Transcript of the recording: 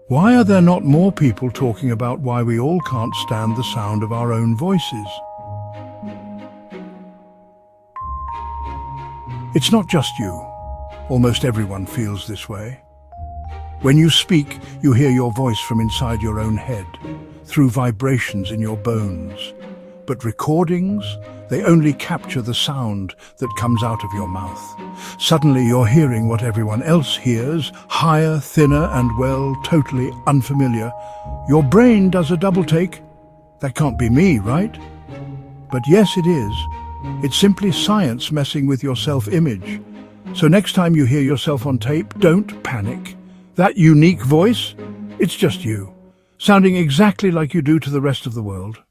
Why are there not more people talking about why we all can't stand the sound of our own voices? It's not just you. Almost everyone feels this way. When you speak, you hear your voice from inside your own head, through vibrations in your bones. But recordings, they only capture the sound that comes out of your mouth. Suddenly you're hearing what everyone else hears, higher, thinner, and, well, totally unfamiliar. Your brain does a double take. That can't be me, right? But yes, it is. It's simply science messing with your self-image. So next time you hear yourself on tape, don't panic. That unique voice, it's just you, sounding exactly like you do to the rest of the world.